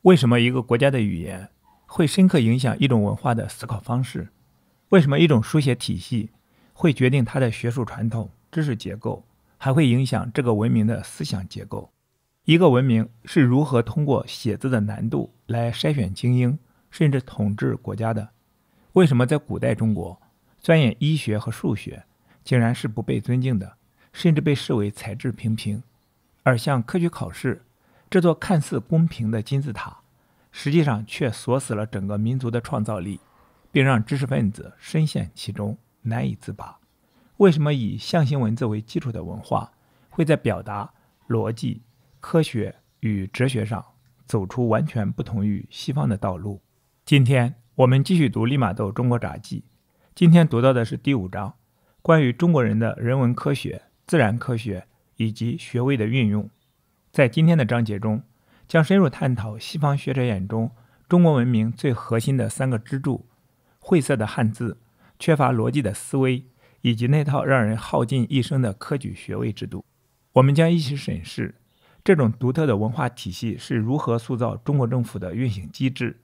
为什么一个国家的语言会深刻影响一种文化的思考方式？为什么一种书写体系会决定它的学术传统、知识结构，还会影响这个文明的思想结构？一个文明是如何通过写字的难度来筛选精英，甚至统治国家的？为什么在古代中国，钻研医学和数学竟然是不被尊敬的，甚至被视为才智平平？而像科举考试这座看似公平的金字塔，实际上却锁死了整个民族的创造力，并让知识分子深陷其中，难以自拔。为什么以象形文字为基础的文化会在表达、逻辑、科学与哲学上走出完全不同于西方的道路？今天我们继续读利玛窦中国札记，今天读到的是第5章，关于中国人的人文科学、自然科学以及学位的运用。在今天的章节中，将深入探讨西方学者眼中中国文明最核心的3个支柱：晦涩的汉字、缺乏逻辑的思维，以及那套让人耗尽一生的科举学位制度。我们将一起审视这种独特的文化体系是如何塑造中国政府的运行机制，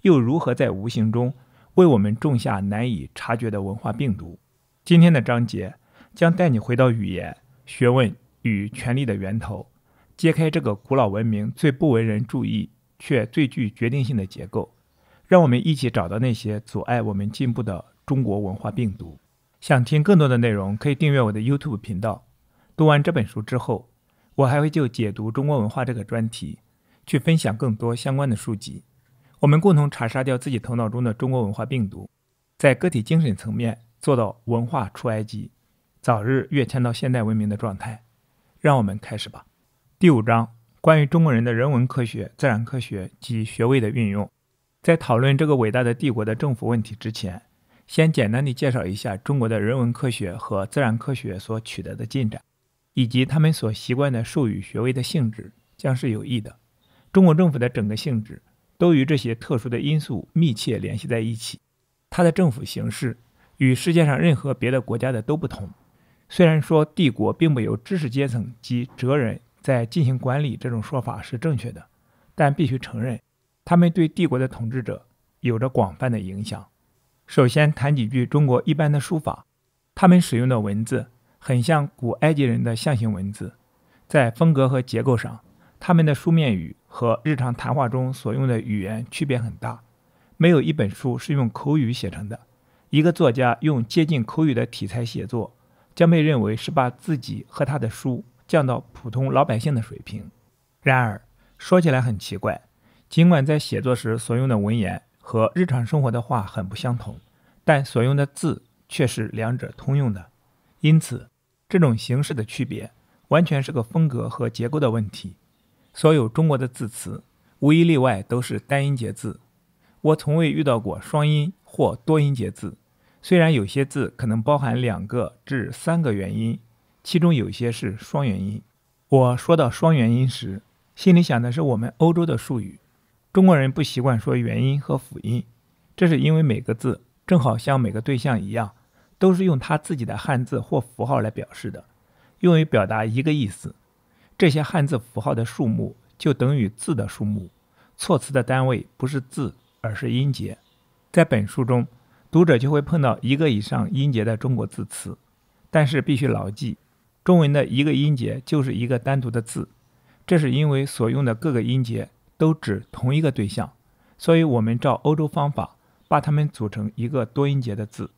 又如何在无形中为我们种下难以察觉的文化病毒。今天的章节将带你回到语言、学问与权力的源头，揭开这个古老文明最不为人注意却最具决定性的结构，让我们一起找到那些阻碍我们进步的中国文化病毒。想听更多的内容，可以订阅我的 YouTube 频道。读完这本书之后，我还会就解读中国文化这个专题去分享更多相关的书籍，我们共同查杀掉自己头脑中的中国文化病毒，在个体精神层面做到文化出埃及，早日跃迁到现代文明的状态。让我们开始吧。第5章，关于中国人的人文科学、自然科学及学位的运用。在讨论这个伟大的帝国的政府问题之前，先简单地介绍一下中国的人文科学和自然科学所取得的进展，以及他们所习惯的授予学位的性质将是有益的。中国政府的整个性质都与这些特殊的因素密切联系在一起，它的政府形式与世界上任何别的国家的都不同。虽然说帝国并不由知识阶层及哲人在进行管理这种说法是正确的，但必须承认，他们对帝国的统治者有着广泛的影响。首先谈几句中国一般的书法，他们使用的文字很像古埃及人的象形文字，在风格和结构上，他们的书面语和日常谈话中所用的语言区别很大。没有一本书是用口语写成的，一个作家用接近口语的体裁写作，将被认为是把自己和他的书降到普通老百姓的水平。然而，说起来很奇怪，尽管在写作时所用的文言和日常生活的话很不相同，但所用的字却是两者通用的。因此，这种形式的区别完全是个风格和结构的问题。所有中国的字词无一例外都是单音节字，我从未遇到过双音或多音节字。虽然有些字可能包含2个至3个元音，其中有些是双元音。我说到双元音时，心里想的是我们欧洲的术语。中国人不习惯说元音和辅音，这是因为每个字正好像每个对象一样，都是用他自己的汉字或符号来表示的，用于表达一个意思。这些汉字符号的数目就等于字的数目，措辞的单位不是字，而是音节。在本书中，读者就会碰到1个以上音节的中国字词，但是必须牢记，中文的1个音节就是1个单独的字，这是因为所用的各个音节都指同一个对象，所以我们照欧洲方法把它们组成1个多音节的字。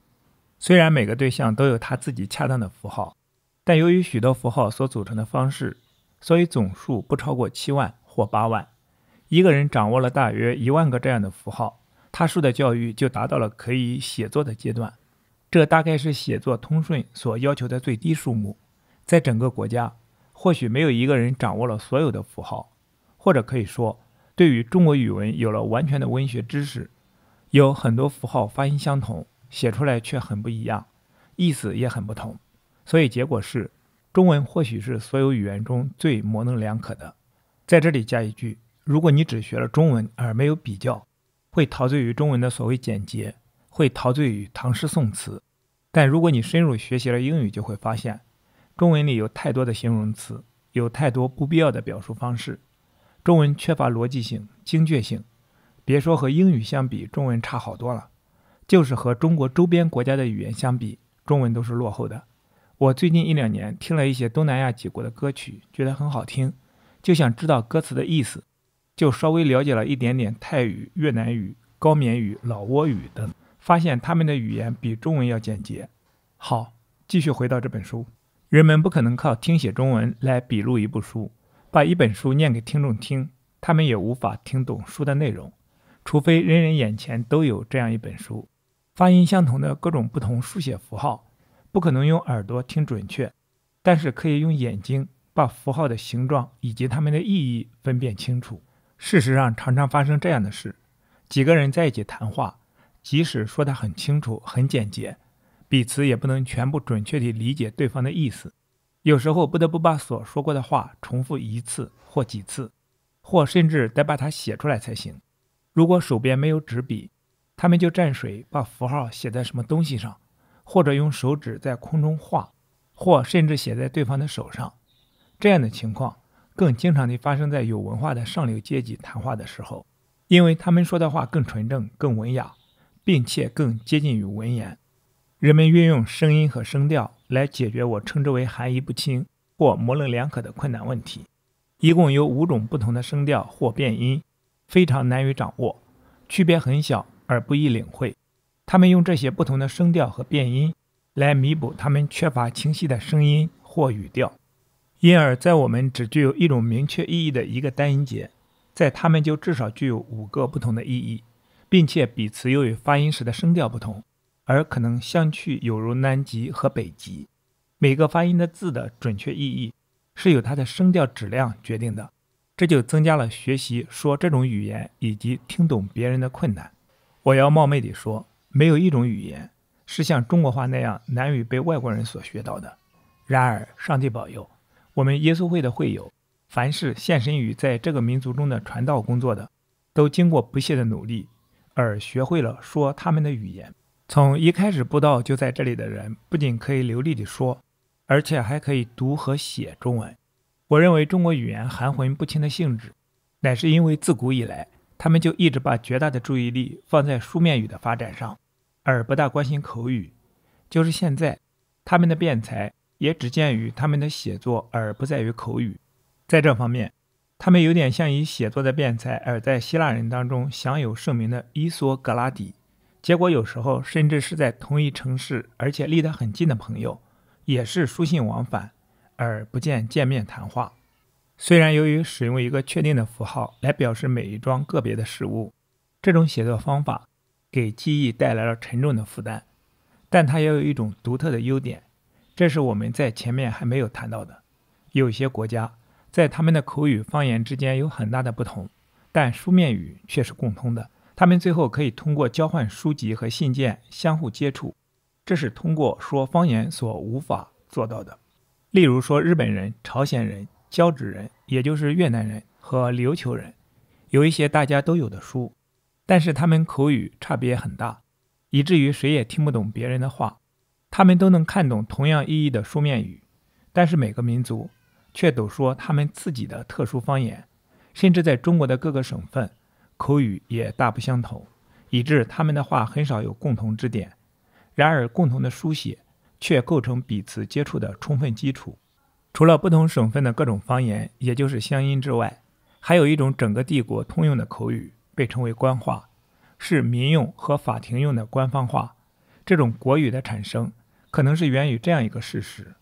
虽然每个对象都有它自己恰当的符号，但由于许多符号所组成的方式，所以总数不超过7万或8万。一个人掌握了大约1万个这样的符号，他受的教育就达到了可以写作的阶段。这大概是写作通顺所要求的最低数目。在整个国家，或许没有一个人掌握了所有的符号，或者可以说，对于中国语文有了完全的文学知识。有很多符号发音相同，写出来却很不一样，意思也很不同。所以结果是，中文或许是所有语言中最模棱两可的。在这里加一句，如果你只学了中文而没有比较，会陶醉于中文的所谓简洁，会陶醉于唐诗宋词。但如果你深入学习了英语，就会发现，中文里有太多的形容词，有太多不必要的表述方式。中文缺乏逻辑性、精确性，别说和英语相比，中文差好多了，就是和中国周边国家的语言相比，中文都是落后的。我最近1-2年听了一些东南亚几国的歌曲，觉得很好听，就想知道歌词的意思，就稍微了解了一点点泰语、越南语、高棉语、老挝语等，发现他们的语言比中文要简洁。好，继续回到这本书。人们不可能靠听写中文来笔录一部书，把一本书念给听众听，他们也无法听懂书的内容，除非人人眼前都有这样一本书。发音相同的各种不同书写符号，不可能用耳朵听准确，但是可以用眼睛把符号的形状以及它们的意义分辨清楚。事实上，常常发生这样的事，几个人在一起谈话，即使说得很清楚、很简洁，彼此也不能全部准确地理解对方的意思，有时候不得不把所说过的话重复一次或几次，或甚至得把它写出来才行。如果手边没有纸笔，他们就蘸水把符号写在什么东西上，或者用手指在空中画，或甚至写在对方的手上。这样的情况更经常地发生在有文化的上流阶级谈话的时候，因为他们说的话更纯正、更文雅，并且更接近于文言。人们运用声音和声调来解决我称之为含义不清或模棱两可的困难问题。一共有5种不同的声调或变音，非常难于掌握，区别很小而不易领会。他们用这些不同的声调和变音来弥补他们缺乏清晰的声音或语调。因而在我们只具有一种明确意义的一个单音节，在他们就至少具有5个不同的意义，并且彼此由于发音时的声调不同，而可能相去有如南极和北极。每个发音的字的准确意义是由它的声调质量决定的，这就增加了学习说这种语言以及听懂别人的困难。我要冒昧地说，没有一种语言是像中国话那样难于被外国人所学到的。然而，上帝保佑，我们耶稣会的会友，凡是献身于在这个民族中的传道工作的，都经过不懈的努力，而学会了说他们的语言。从一开始布道就在这里的人，不仅可以流利地说，而且还可以读和写中文。我认为中国语言含混不清的性质，乃是因为自古以来，他们就一直把绝大的注意力放在书面语的发展上，而不大关心口语。就是现在，他们的辩才也只见于他们的写作，而不在于口语。在这方面，他们有点像以写作的辩才而在希腊人当中享有盛名的伊索格拉底。结果有时候甚至是在同一城市而且离得很近的朋友，也是书信往返，而不见面谈话。虽然由于使用一个确定的符号来表示每一桩个别的事物，这种写作方法给记忆带来了沉重的负担，但它也有一种独特的优点，这是我们在前面还没有谈到的。有些国家在他们的口语方言之间有很大的不同，但书面语却是共通的。他们最后可以通过交换书籍和信件相互接触，这是通过说方言所无法做到的。例如说日本人、朝鲜人、交趾人，也就是越南人和琉球人，有一些大家都有的书，但是他们口语差别很大，以至于谁也听不懂别人的话。他们都能看懂同样意义的书面语，但是每个民族却都说他们自己的特殊方言，甚至在中国的各个省份口语也大不相同，以致他们的话很少有共同之点。然而共同的书写却构成彼此接触的充分基础。除了不同省份的各种方言，也就是乡音之外，还有一种整个帝国通用的口语，被称为官话，是民用和法庭用的官方话。这种国语的产生可能是源于这样一个事实，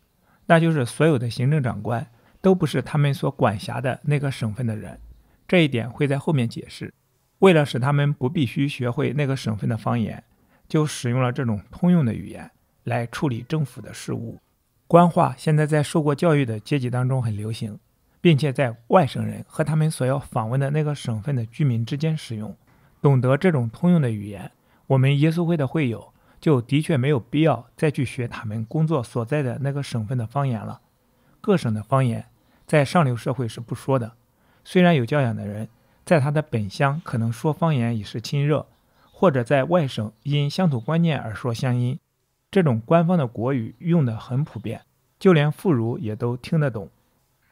那就是所有的行政长官都不是他们所管辖的那个省份的人，这一点会在后面解释。为了使他们不必须学会那个省份的方言，就使用了这种通用的语言来处理政府的事务。官话现在在受过教育的阶级当中很流行，并且在外省人和他们所要访问的那个省份的居民之间使用。懂得这种通用的语言，我们耶稣会的会友就的确没有必要再去学他们工作所在的那个省份的方言了。各省的方言在上流社会是不说的，虽然有教养的人在他的本乡可能说方言以示亲热，或者在外省因乡土观念而说乡音，这种官方的国语用得很普遍，就连妇孺也都听得懂。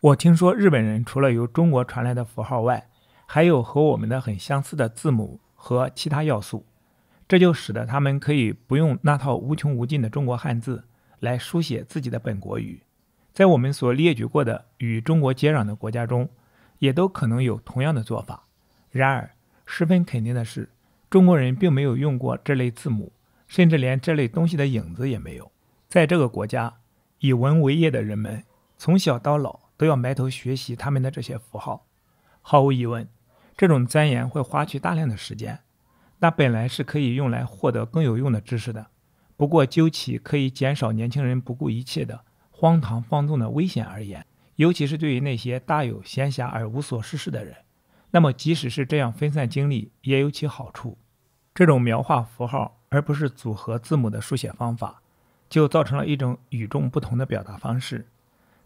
我听说日本人除了由中国传来的符号外，还有和我们的很相似的字母和其他要素，这就使得他们可以不用那套无穷无尽的中国汉字来书写自己的本国语。在我们所列举过的与中国接壤的国家中，也都可能有同样的做法。然而，十分肯定的是，中国人并没有用过这类字母，甚至连这类东西的影子也没有。在这个国家，以文为业的人们从小到老都要埋头学习他们的这些符号。毫无疑问，这种钻研会花去大量的时间，那本来是可以用来获得更有用的知识的。不过就其可以减少年轻人不顾一切的荒唐放纵的危险而言，尤其是对于那些大有闲暇而无所事事的人，那么即使是这样分散精力也有其好处。这种描画符号而不是组合字母的书写方法，就造成了一种与众不同的表达方式。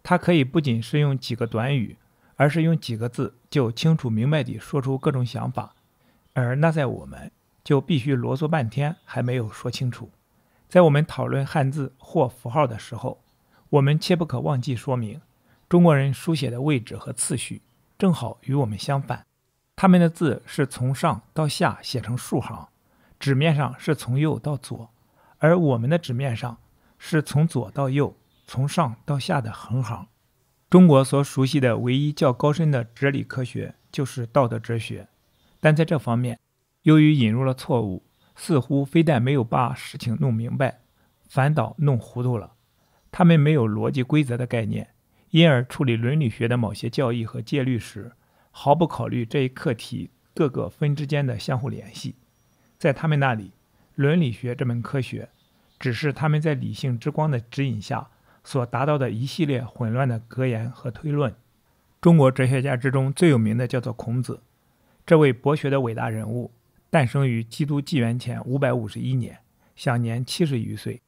它可以不仅是用几个短语，而是用几个字就清楚明白地说出各种想法，而那在我们就必须啰嗦半天还没有说清楚。在我们讨论汉字或符号的时候，我们切不可忘记说明，中国人书写的位置和次序正好与我们相反。他们的字是从上到下写成竖行，纸面上是从右到左，而我们的纸面上是从左到右，从上到下的横行。中国所熟悉的唯一较高深的哲理科学就是道德哲学，但在这方面，由于引入了错误，似乎非但没有把事情弄明白，反倒弄糊涂了。他们没有逻辑规则的概念，因而处理伦理学的某些教义和戒律时，毫不考虑这一课题各个分之间的相互联系。在他们那里，伦理学这门科学只是他们在理性之光的指引下所达到的一系列混乱的格言和推论。中国哲学家之中最有名的叫做孔子，这位博学的伟大人物诞生于基督纪元前551年，享年70余岁。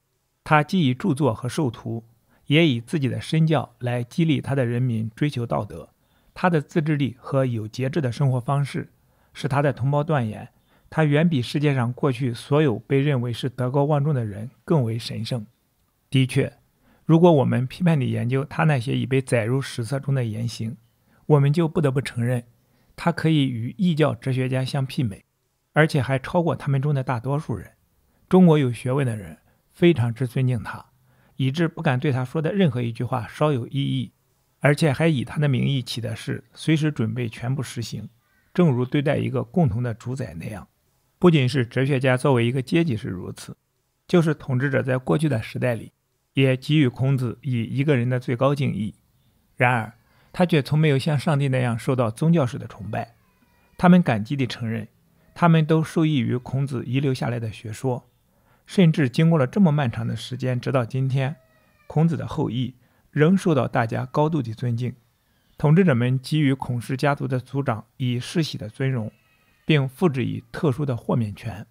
他既以著作和授徒，也以自己的身教来激励他的人民追求道德。他的自制力和有节制的生活方式使他的同胞断言，他远比世界上过去所有被认为是德高望重的人更为神圣。的确，如果我们批判地研究他那些已被载入史册中的言行，我们就不得不承认，他可以与异教哲学家相媲美，而且还超过他们中的大多数人。中国有学问的人非常之尊敬他，以致不敢对他说的任何一句话稍有异议，而且还以他的名义起的誓，随时准备全部实行，正如对待一个共同的主宰那样。不仅是哲学家作为一个阶级是如此，就是统治者在过去的时代里也给予孔子以一个人的最高敬意。然而他却从没有像上帝那样受到宗教式的崇拜。他们感激地承认，他们都受益于孔子遗留下来的学说，甚至经过了这么漫长的时间，直到今天，孔子的后裔仍受到大家高度的尊敬。统治者们给予孔氏家族的族长以世袭的尊荣，并附之以特殊的豁免权。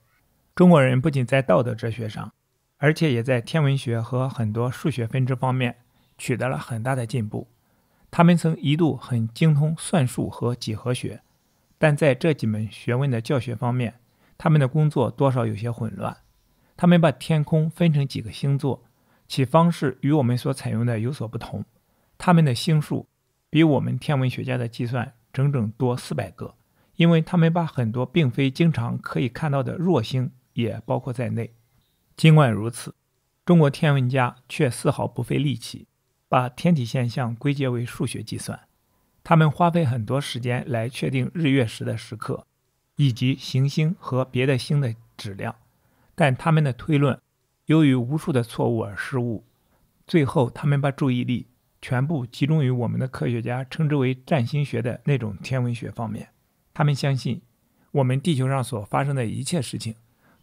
中国人不仅在道德哲学上，而且也在天文学和很多数学分支方面取得了很大的进步。他们曾一度很精通算术和几何学，但在这几门学问的教学方面，他们的工作多少有些混乱。他们把天空分成几个星座，其方式与我们所采用的有所不同。他们的星数比我们天文学家的计算整整多400个，因为他们把很多并非经常可以看到的弱星也包括在内。尽管如此，中国天文家却丝毫不费力气把天体现象归结为数学计算。他们花费很多时间来确定日月食的时刻，以及行星和别的星的质量，但他们的推论由于无数的错误而失误。最后他们把注意力全部集中于我们的科学家称之为占星学的那种天文学方面。他们相信我们地球上所发生的一切事情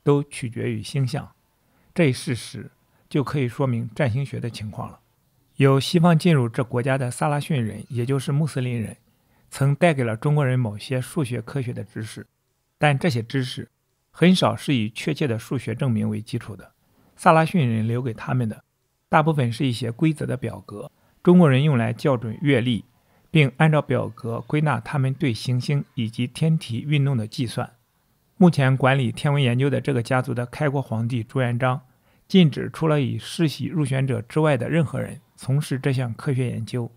都取决于星象，这一事实就可以说明占星学的情况了。由西方进入这国家的撒拉逊人，也就是穆斯林人，曾带给了中国人某些数学科学的知识，但这些知识很少是以确切的数学证明为基础的。撒拉逊人留给他们的大部分是一些规则的表格，中国人用来校准月历，并按照表格归纳他们对行星以及天体运动的计算。目前管理天文研究的这个家族的开国皇帝朱元璋禁止除了以世袭入选者之外的任何人从事这项科学研究。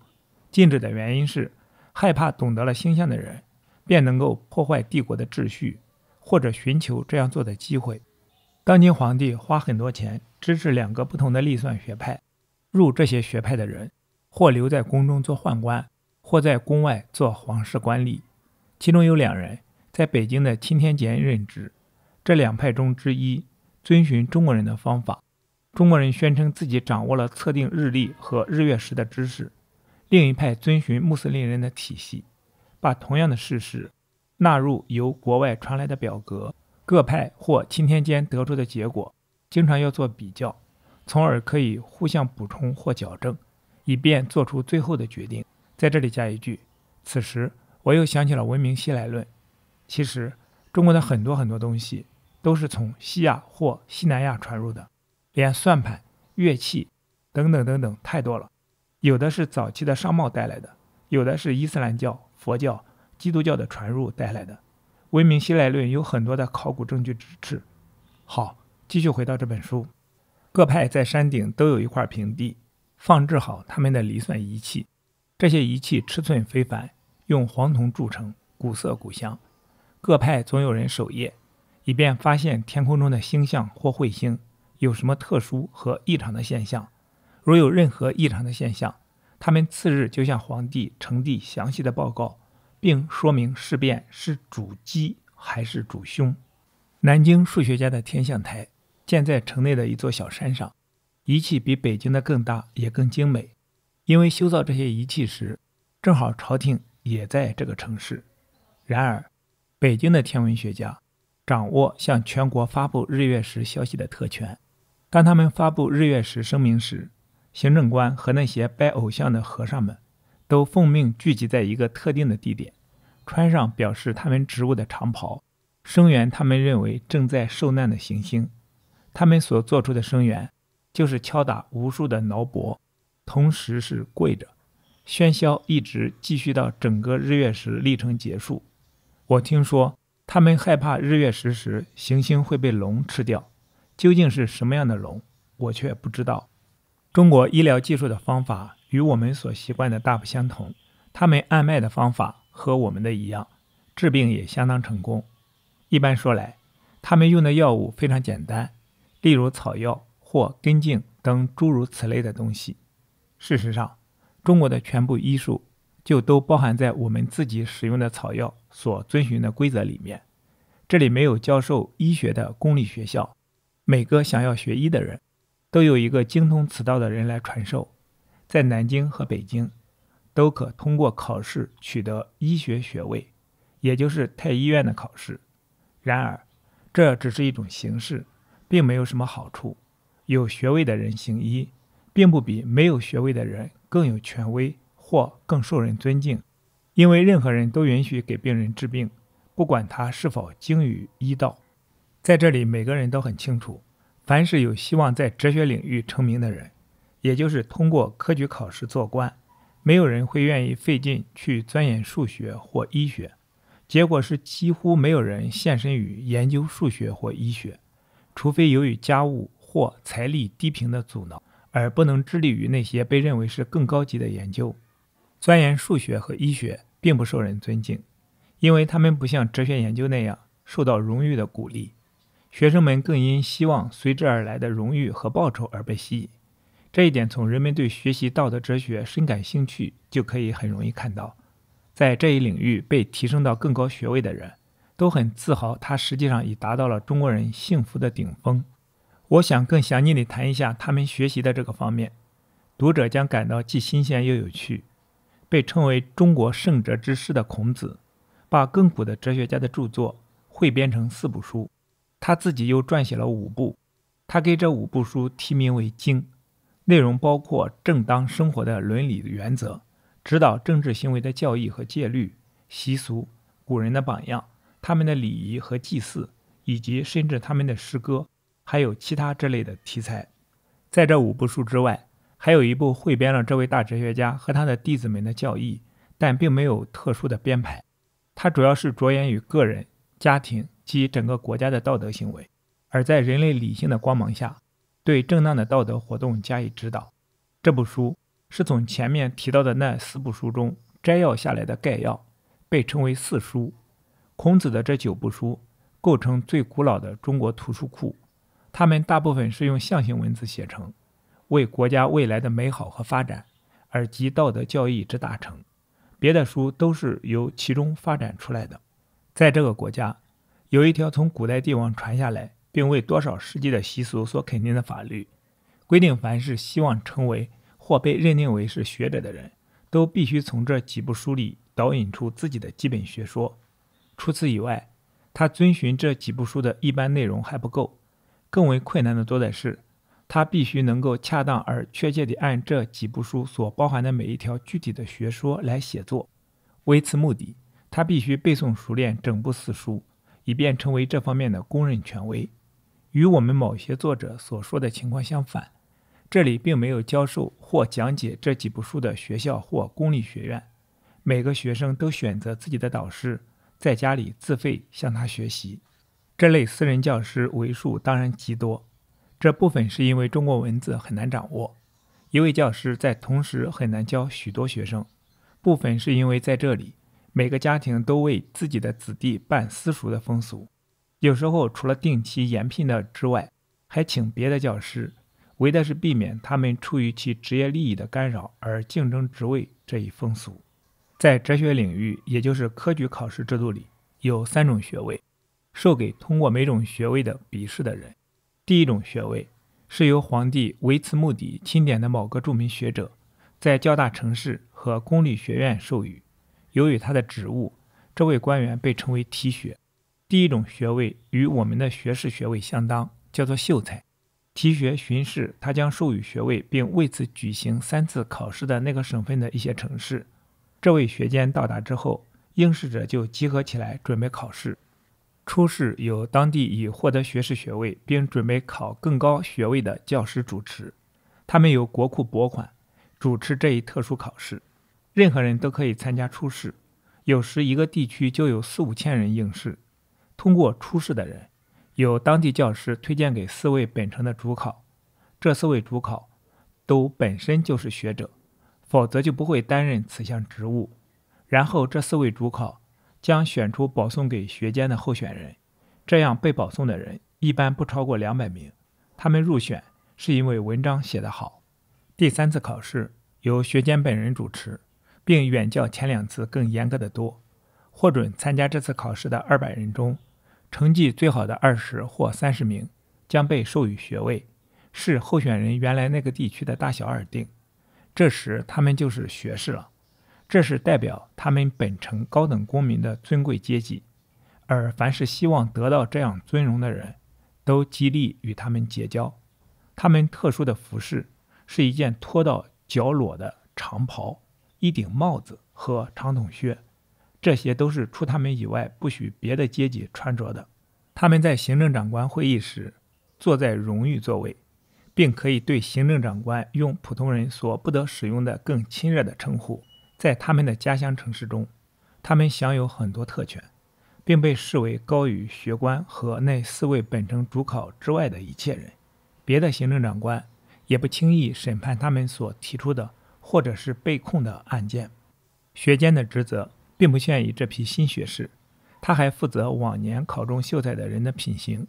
禁止的原因是害怕懂得了星象的人便能够破坏帝国的秩序，或者寻求这样做的机会。当今皇帝花很多钱支持2个不同的历算学派，入这些学派的人或留在宫中做宦官，或在宫外做皇室官吏。其中有2人在北京的钦天监任职，这2派中之一遵循中国人的方法，中国人宣称自己掌握了测定日历和日月食的知识，另一派遵循穆斯林人的体系，把同样的事实纳入由国外传来的表格，各派或钦天监得出的结果经常要做比较，从而可以互相补充或矫正，以便做出最后的决定。在这里加一句，此时我又想起了文明西来论。其实中国的很多东西都是从西亚或西南亚传入的，连算盘、乐器等等太多了，有的是早期的商贸带来的，有的是伊斯兰教、佛教、基督教的传入带来的。文明西来论有很多的考古证据支持。好，继续回到这本书。各派在山顶都有一块平地，放置好他们的离算仪器，这些仪器尺寸非凡，用黄铜铸成，古色古香。各派总有人守夜，以便发现天空中的星象或彗星有什么特殊和异常的现象。如有任何异常的现象，他们次日就向皇帝呈递详细的报告，并说明事变是主吉还是主凶。南京数学家的天象台建在城内的一座小山上，仪器比北京的更大也更精美。因为修造这些仪器时，正好朝廷也在这个城市。然而北京的天文学家掌握向全国发布日月食消息的特权。当他们发布日月食声明时，行政官和那些拜偶像的和尚们都奉命聚集在一个特定的地点，穿上表示他们职务的长袍，声援他们认为正在受难的行星。他们所做出的声援就是敲打无数的挠脖，同时是跪着，喧嚣一直继续到整个日月食历程结束。我听说他们害怕日月食时行星会被龙吃掉，究竟是什么样的龙，我却不知道。中国医疗技术的方法与我们所习惯的大不相同，他们按脉的方法和我们的一样，治病也相当成功。一般说来，他们用的药物非常简单，例如草药或根茎等诸如此类的东西。事实上，中国的全部医术就都包含在我们自己使用的草药所遵循的规则里面。这里没有教授医学的公立学校，每个想要学医的人都有一个精通此道的人来传授。在南京和北京都可通过考试取得医学学位，也就是太医院的考试。然而这只是一种形式，并没有什么好处。有学位的人行医，并不比没有学位的人更有权威或更受人尊敬，因为任何人都允许给病人治病，不管他是否精于医道。在这里每个人都很清楚，凡是有希望在哲学领域成名的人，也就是通过科举考试做官，没有人会愿意费劲去钻研数学或医学。结果是几乎没有人献身于研究数学或医学，除非由于家务或财力低平的阻挠，而不能致力于那些被认为是更高级的研究。钻研数学和医学并不受人尊敬，因为他们不像哲学研究那样受到荣誉的鼓励，学生们更因希望随之而来的荣誉和报酬而被吸引。这一点从人们对学习道德哲学深感兴趣就可以很容易看到。在这一领域被提升到更高学位的人都很自豪，他实际上已达到了中国人幸福的顶峰。我想更详尽地谈一下他们学习的这个方面，读者将感到既新鲜又有趣。被称为中国圣哲之师的孔子，把亘古的哲学家的著作汇编成4部书，他自己又撰写了5部。他给这5部书题名为经，内容包括正当生活的伦理原则，指导政治行为的教义和戒律、习俗、古人的榜样、他们的礼仪和祭祀，以及甚至他们的诗歌，还有其他这类的题材。在这5部书之外，还有一部汇编了这位大哲学家和他的弟子们的教义，但并没有特殊的编排。它主要是着眼于个人、家庭及整个国家的道德行为，而在人类理性的光芒下，对正当的道德活动加以指导。这部书是从前面提到的那4部书中摘要下来的概要，被称为四书。孔子的这9部书构成最古老的中国图书库，它们大部分是用象形文字写成，为国家未来的美好和发展而集道德教义之大成。别的书都是由其中发展出来的。在这个国家，有一条从古代帝王传下来，并为多少世纪的习俗所肯定的法律，规定凡是希望成为或被认定为是学者的人，都必须从这几部书里导引出自己的基本学说。除此以外，他遵循这几部书的一般内容还不够，更为困难的多的是，他必须能够恰当而确切地按这几部书所包含的每一条具体的学说来写作。为此目的，他必须背诵熟练整部四书，以便成为这方面的公认权威。与我们某些作者所说的情况相反，这里并没有教授或讲解这几部书的学校或公立学院，每个学生都选择自己的导师，在家里自费向他学习。这类私人教师为数当然极多，这部分是因为中国文字很难掌握，一位教师在同时很难教许多学生，部分是因为在这里每个家庭都为自己的子弟办私塾的风俗，有时候除了定期延聘的之外，还请别的教师，为的是避免他们出于其职业利益的干扰而竞争职位这一风俗。在哲学领域，也就是科举考试制度里，有3种学位，授给通过每种学位的笔试的人。第一种学位是由皇帝为此目的钦点的某个著名学者，在较大城市和公立学院授予，由于他的职务，这位官员被称为提学。第一种学位与我们的学士学位相当，叫做秀才。提学巡视他将授予学位并为此举行3次考试的那个省份的一些城市。这位学监到达之后，应试者就集合起来准备考试。初试由当地已获得学士学位并准备考更高学位的教师主持，他们由国库拨款主持这一特殊考试。任何人都可以参加初试，有时一个地区就有4、5千人应试。通过初试的人，由当地教师推荐给4位本城的主考，这4位主考都本身就是学者，否则就不会担任此项职务。然后这4位主考将选出保送给学监的候选人，这样被保送的人一般不超过200名，他们入选是因为文章写得好。第3次考试由学监本人主持，并远较前2次更严格得多。获准参加这次考试的200人中，成绩最好的20或30名将被授予学位，视候选人原来那个地区的大小而定。这时他们就是学士了，这是代表他们本城高等公民的尊贵阶级，而凡是希望得到这样尊荣的人，都极力与他们结交。他们特殊的服饰是一件拖到脚裸的长袍、一顶帽子和长筒靴，这些都是除他们以外不许别的阶级穿着的。他们在行政长官会议时坐在荣誉座位，并可以对行政长官用普通人所不得使用的更亲热的称呼。在他们的家乡城市中，他们享有很多特权，并被视为高于学官和那4位本城主考之外的一切人。别的行政长官也不轻易审判他们所提出的或者是被控的案件。学监的职责并不限于这批新学士，他还负责往年考中秀才的人的品行，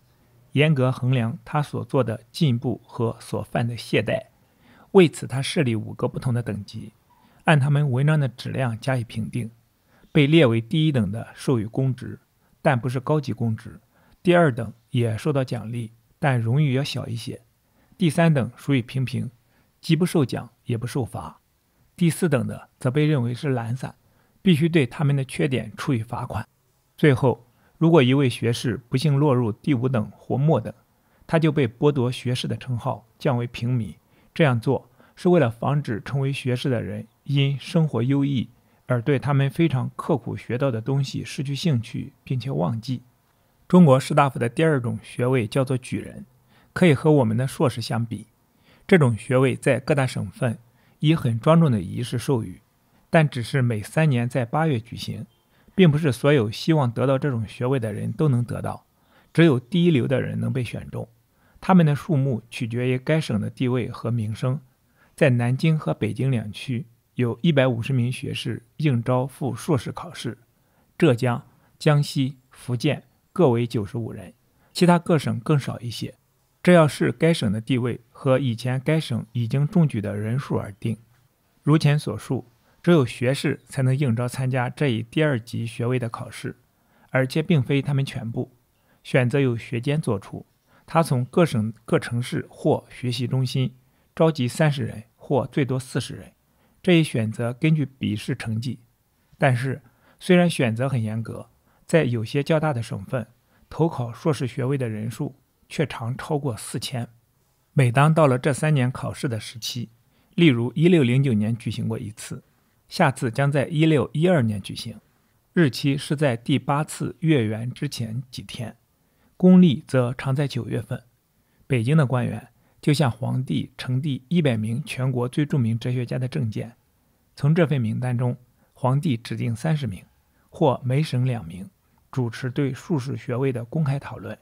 严格衡量他所做的进步和所犯的懈怠。为此他设立5个不同的等级，按他们文章的质量加以评定。被列为第1等的授予公职，但不是高级公职；第2等也受到奖励，但荣誉要小一些；第3等属于平平，既不受奖也不受罚；第4等的则被认为是懒散，必须对他们的缺点处以罚款。最后，如果一位学士不幸落入第5等或末等，他就被剥夺学士的称号，降为平民。这样做是为了防止成为学士的人因生活优异而对他们非常刻苦学到的东西失去兴趣，并且忘记。中国士大夫的第2种学位叫做举人，可以和我们的硕士相比。这种学位在各大省份以很庄重的仪式授予，但只是每3年在8月举行，并不是所有希望得到这种学位的人都能得到，只有第1流的人能被选中。他们的数目取决于该省的地位和名声。在南京和北京两区有150名学士应招赴硕士考试，浙江、江西、福建各为95人，其他各省更少一些。这要视该省的地位和以前该省已经中举的人数而定。如前所述，只有学士才能应招参加这一第2级学位的考试，而且并非他们全部，选择由学监做出。他从各省各城市或学习中心召集30人或最多40人，这一选择根据笔试成绩。但是虽然选择很严格，在有些较大的省份，投考硕士学位的人数却常超过4000。每当到了这3年考试的时期，例如1609年举行过一次，下次将在1612年举行，日期是在第8次月圆之前几天，公历则常在9月份。北京的官员就向皇帝呈递100名全国最著名哲学家的证件，从这份名单中，皇帝指定30名，或每省2名，主持对硕士学位的公开讨论。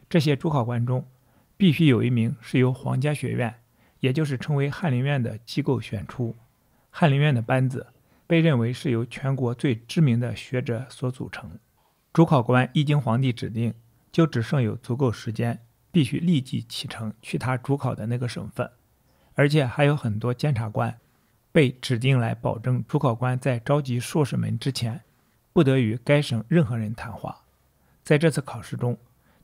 这些主考官中，必须有1名是由皇家学院，也就是称为翰林院的机构选出。翰林院的班子被认为是由全国最知名的学者所组成。主考官一经皇帝指定，就只剩有足够时间，必须立即启程去他主考的那个省份。而且还有很多监察官被指定来保证主考官在召集硕士们之前，不得与该省任何人谈话。在这次考试中，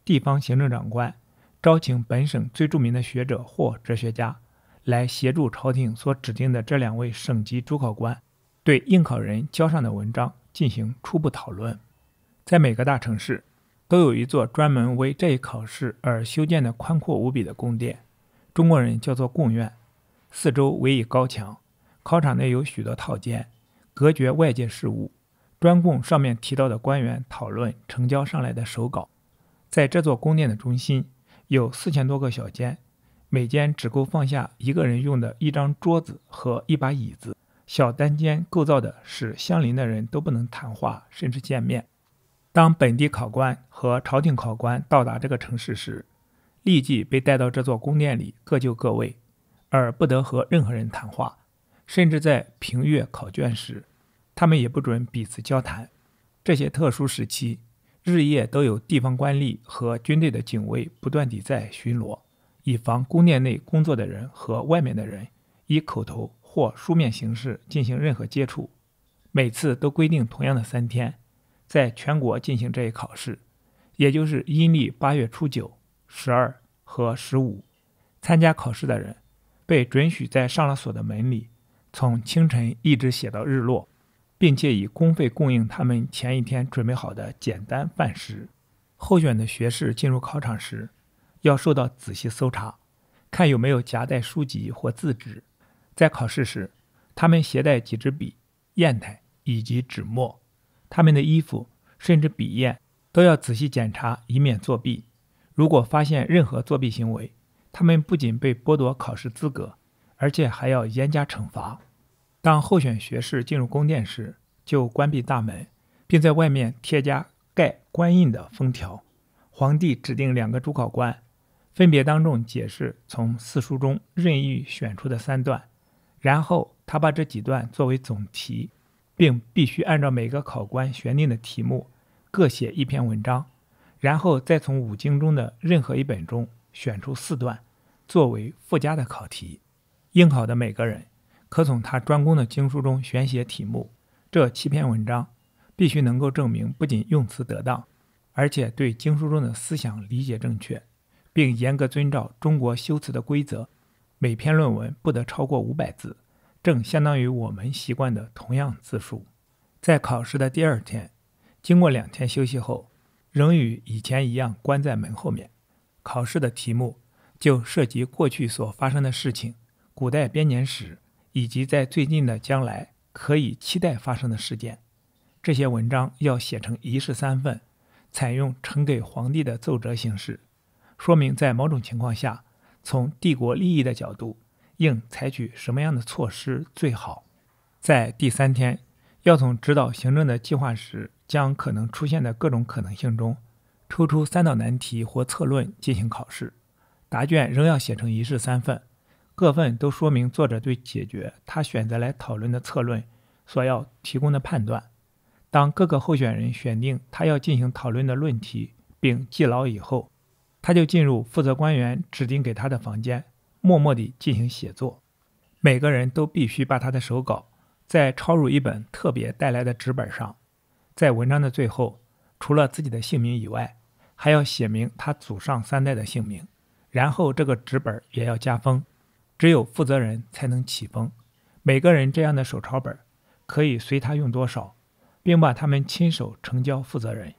地方行政长官招请本省最著名的学者或哲学家来协助朝廷所指定的这2位省级主考官对应考人交上的文章进行初步讨论。在每个大城市都有一座专门为这一考试而修建的宽阔无比的宫殿，中国人叫做贡院，四周围以高墙，考场内有许多套间，隔绝外界事务，专供上面提到的官员讨论呈交上来的手稿。在这座宫殿的中心有4000多个小间，每间只够放下1个人用的一张桌子和1把椅子，小单间构造的使相邻的人都不能谈话甚至见面。当本地考官和朝廷考官到达这个城市时，立即被带到这座宫殿里各就各位，而不得和任何人谈话，甚至在评阅考卷时，他们也不准彼此交谈。这些特殊时期，日夜都有地方官吏和军队的警卫不断地在巡逻，以防宫殿内工作的人和外面的人以口头或书面形式进行任何接触。每次都规定同样的3天，在全国进行这一考试，也就是阴历8月初9、12和15。参加考试的人被准许在上了锁的门里，从清晨一直写到日落，并且以公费供应他们前一天准备好的简单饭食。候选的学士进入考场时，要受到仔细搜查，看有没有夹带书籍或字纸。在考试时，他们携带几支笔、砚台以及纸墨，他们的衣服甚至笔砚都要仔细检查，以免作弊。如果发现任何作弊行为，他们不仅被剥夺考试资格，而且还要严加惩罚。当候选学士进入宫殿时，就关闭大门，并在外面贴加盖官印的封条。皇帝指定2个主考官，分别当众解释从4书中任意选出的3段，然后他把这几段作为总题，并必须按照每个考官选定的题目各写1篇文章，然后再从5经中的任何一本中选出4段作为附加的考题。应考的每个人可从他专攻的经书中选写题目，这7篇文章必须能够证明不仅用词得当，而且对经书中的思想理解正确，并严格遵照中国修辞的规则，每篇论文不得超过500字，正相当于我们习惯的同样字数。在考试的第2天，经过2天休息后，仍与以前一样关在门后面。考试的题目就涉及过去所发生的事情、古代编年史，以及在最近的将来可以期待发生的事件。这些文章要写成一式3份，采用呈给皇帝的奏折形式，说明在某种情况下，从帝国利益的角度，应采取什么样的措施最好。在第3天，要从指导行政的计划时将可能出现的各种可能性中，抽出3道难题或策论进行考试。答卷仍要写成一式3份，各份都说明作者对解决他选择来讨论的策论所要提供的判断。当各个候选人选定他要进行讨论的论题并记牢以后，他就进入负责官员指定给他的房间，默默地进行写作。每个人都必须把他的手稿再抄入一本特别带来的纸本上，在文章的最后，除了自己的姓名以外，还要写明他祖上3代的姓名，然后这个纸本也要加封，只有负责人才能起封。每个人这样的手抄本可以随他用多少，并把他们亲手呈交负责人。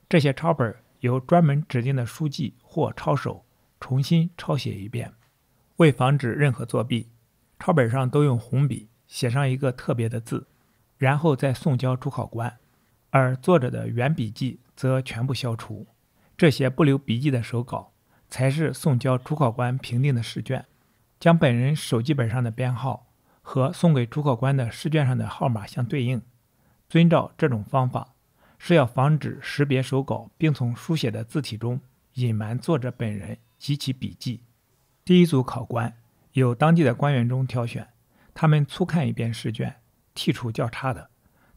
这些抄本由专门指定的书记或抄手重新抄写一遍。为防止任何作弊，抄本上都用红笔写上一个特别的字，然后再送交主考官，而作者的原笔记则全部消除。这些不留笔记的手稿才是送交主考官评定的试卷，将本人手记本上的编号和送给主考官的试卷上的号码相对应。遵照这种方法，是要防止识别手稿并从书写的字体中隐瞒作者本人及其笔记。第一组考官由当地的官员中挑选，他们初看一遍试卷，剔除较差的。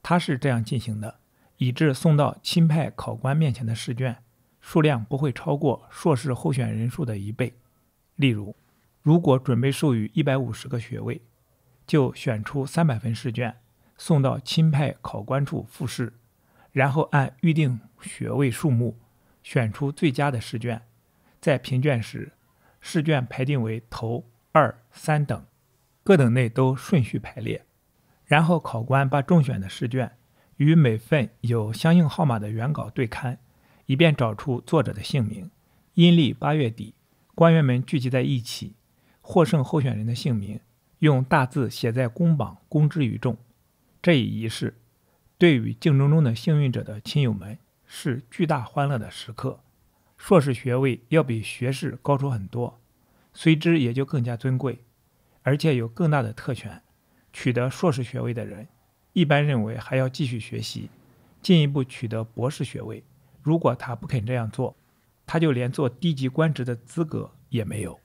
他是这样进行的，以致送到钦派考官面前的试卷数量不会超过硕士候选人数的1倍。例如，如果准备授予150个学位，就选出300份试卷送到钦派考官处复试，然后按预定学位数目选出最佳的试卷。在评卷时，试卷排定为头、2、3等，各等内都顺序排列。然后考官把中选的试卷与每份有相应号码的原稿对刊，以便找出作者的姓名。阴历8月底，官员们聚集在一起，获胜候选人的姓名用大字写在公榜，公之于众。这一仪式对于竞争中的幸运者的亲友们是巨大欢乐的时刻。硕士学位要比学士高出很多，随之也就更加尊贵，而且有更大的特权。取得硕士学位的人一般认为还要继续学习，进一步取得博士学位。如果他不肯这样做，他就连做低级官职的资格也没有。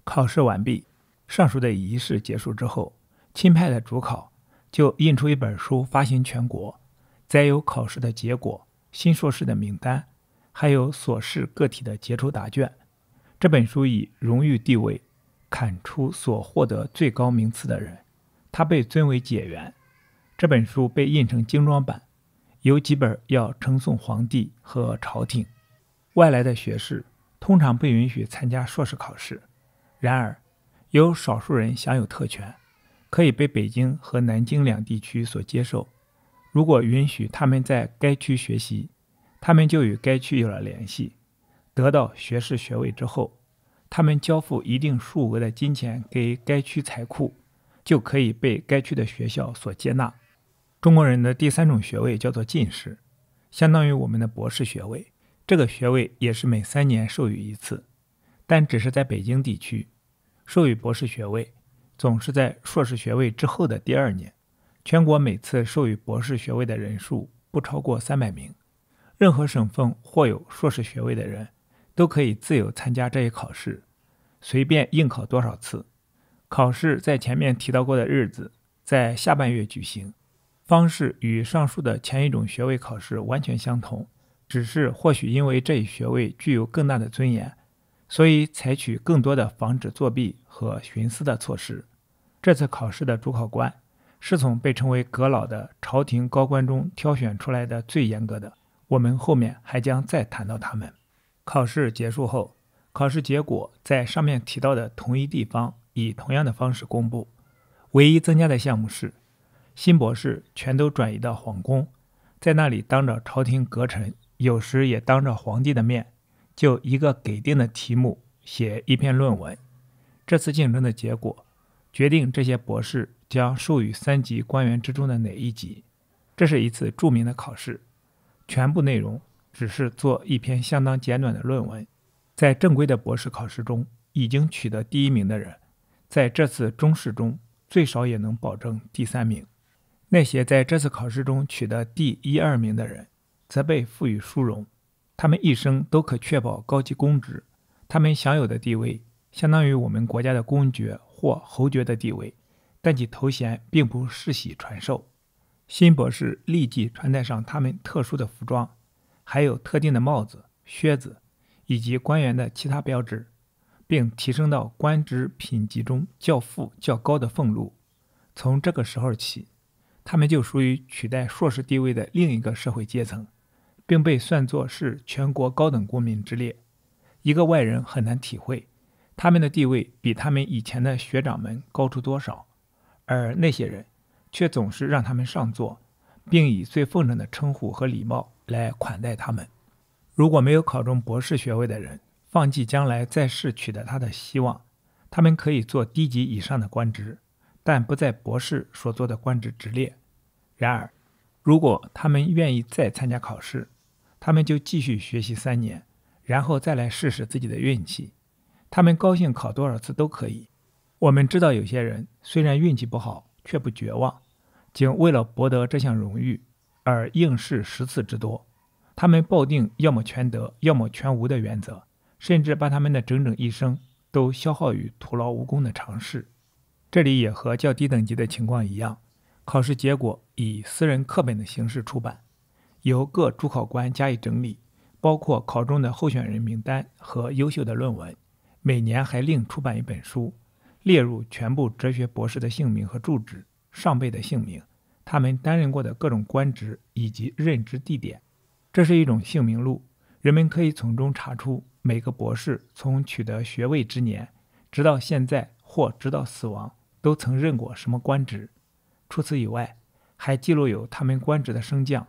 考试完毕，上述的仪式结束之后，钦派的主考就印出一本书发行全国，载有考试的结果、新硕士的名单，还有所试个体的杰出答卷。这本书以荣誉地位砍出所获得最高名次的人，他被尊为解元。这本书被印成精装版，有几本要呈送皇帝和朝廷。外来的学士通常不允许参加硕士考试，然而有少数人享有特权，可以被北京和南京两地区所接受。如果允许他们在该区学习，他们就与该区有了联系。得到学士学位之后，他们交付一定数额的金钱给该区财库，就可以被该区的学校所接纳。中国人的第3种学位叫做进士，相当于我们的博士学位。这个学位也是每3年授予一次，但只是在北京地区。授予博士学位总是在硕士学位之后的第2年。全国每次授予博士学位的人数不超过300名。任何省份或有硕士学位的人都可以自由参加这一考试，随便应考多少次。考试在前面提到过的日子在下半月举行，方式与上述的前一种学位考试完全相同，只是或许因为这一学位具有更大的尊严，所以采取更多的防止作弊和徇私的措施。这次考试的主考官是从被称为阁老的朝廷高官中挑选出来的最严格的，我们后面还将再谈到他们。考试结束后，考试结果在上面提到的同一地方以同样的方式公布。唯一增加的项目是，新博士全都转移到皇宫，在那里当着朝廷阁臣，有时也当着皇帝的面，就一个给定的题目写一篇论文。这次竞争的结果决定这些博士将授予3级官员之中的哪一级。这是一次著名的考试，全部内容只是做一篇相当简短的论文。在正规的博士考试中已经取得第1名的人，在这次中试中最少也能保证第3名。那些在这次考试中取得第1、2名的人则被赋予殊荣，他们一生都可确保高级公职，他们享有的地位相当于我们国家的公爵或侯爵的地位，但其头衔并不世袭传授。新博士立即穿戴上他们特殊的服装，还有特定的帽子、靴子，以及官员的其他标志，并提升到官职品级中较富较高的俸禄。从这个时候起，他们就属于取代硕士地位的另一个社会阶层，并被算作是全国高等公民之列。一个外人很难体会他们的地位比他们以前的学长们高出多少，而那些人却总是让他们上座，并以最奉承的称呼和礼貌来款待他们。如果没有考中博士学位的人放弃将来在世取得他的希望，他们可以做低级以上的官职，但不在博士所做的官职之列。然而，如果他们愿意再参加考试，他们就继续学习3年，然后再来试试自己的运气。他们高兴考多少次都可以。我们知道有些人虽然运气不好，却不绝望，仅为了博得这项荣誉而应试10次之多。他们抱定要么全得，要么全无的原则，甚至把他们的整整一生都消耗于徒劳无功的尝试。这里也和较低等级的情况一样，考试结果以私人课本的形式出版，由各主考官加以整理，包括考中的候选人名单和优秀的论文。每年还另出版一本书，列入全部哲学博士的姓名和住址、上辈的姓名、他们担任过的各种官职以及任职地点。这是一种姓名录，人们可以从中查出每个博士从取得学位之年直到现在或直到死亡都曾任过什么官职。除此以外，还记录有他们官职的升降，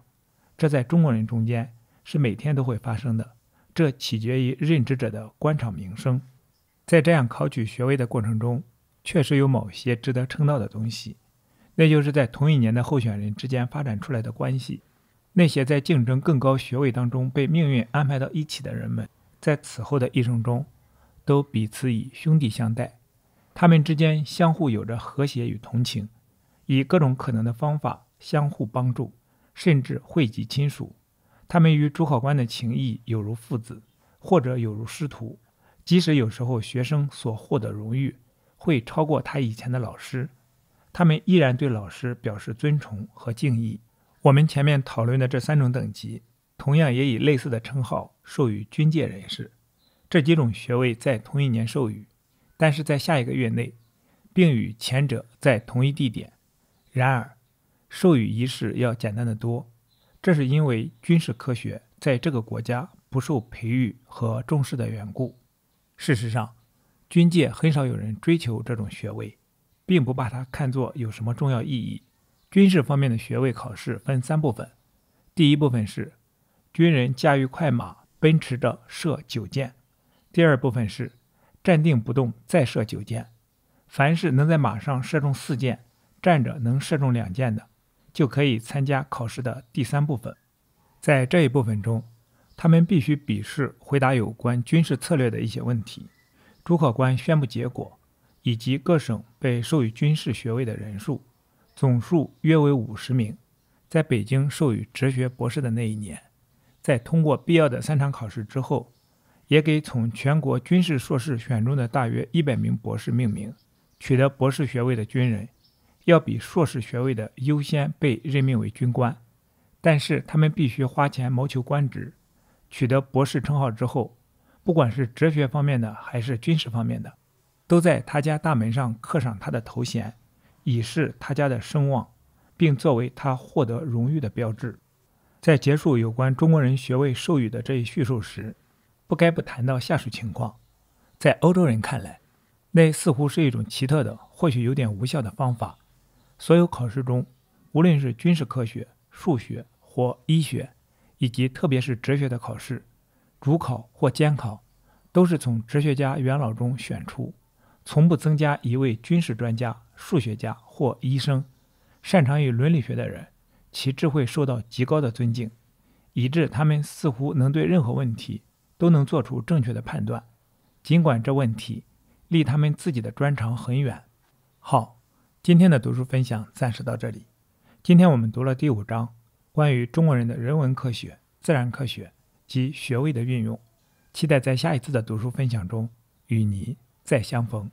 这在中国人中间是每天都会发生的，这取决于任职者的官场名声。在这样考取学位的过程中，确实有某些值得称道的东西，那就是在同一年的候选人之间发展出来的关系。那些在竞争更高学位当中被命运安排到一起的人们，在此后的一生中都彼此以兄弟相待，他们之间相互有着和谐与同情，以各种可能的方法相互帮助，甚至惠及亲属。他们与主考官的情谊有如父子，或者有如师徒，即使有时候学生所获得荣誉会超过他以前的老师，他们依然对老师表示尊崇和敬意。我们前面讨论的这3种等级，同样也以类似的称号授予军界人士。这几种学位在同一年授予，但是在下一个月内，并与前者在同一地点。然而，授予仪式要简单得多，这是因为军事科学在这个国家不受培育和重视的缘故。事实上，军界很少有人追求这种学位，并不把它看作有什么重要意义。军事方面的学位考试分3部分，第一部分是军人驾驭快马奔驰着射9箭，第二部分是站定不动再射9箭，凡是能在马上射中4箭，站着能射中2箭的，就可以参加考试的第3部分。在这一部分中，他们必须笔试回答有关军事策略的一些问题，主考官宣布结果，以及各省被授予军事学位的人数，总数约为50名。在北京授予哲学博士的那一年，在通过必要的3场考试之后，也给从全国军事硕士选中的大约100名博士命名。取得博士学位的军人要比硕士学位的优先被任命为军官，但是他们必须花钱谋求官职。取得博士称号之后，不管是哲学方面的还是军事方面的，都在他家大门上刻上他的头衔，以示他家的声望，并作为他获得荣誉的标志。在结束有关中国人学位授予的这一叙述时，不该不谈到下述情况。在欧洲人看来，那似乎是一种奇特的，或许有点无效的方法。所有考试中，无论是军事科学、数学或医学，以及特别是哲学的考试，主考或监考，都是从哲学家元老中选出，从不增加一位军事专家、数学家或医生。擅长于伦理学的人，其智慧受到极高的尊敬，以致他们似乎能对任何问题都能做出正确的判断，尽管这问题离他们自己的专长很远。好，今天的读书分享暂时到这里。今天我们读了第5章，关于中国人的人文科学、自然科学及学位的运用。期待在下一次的读书分享中与你再相逢。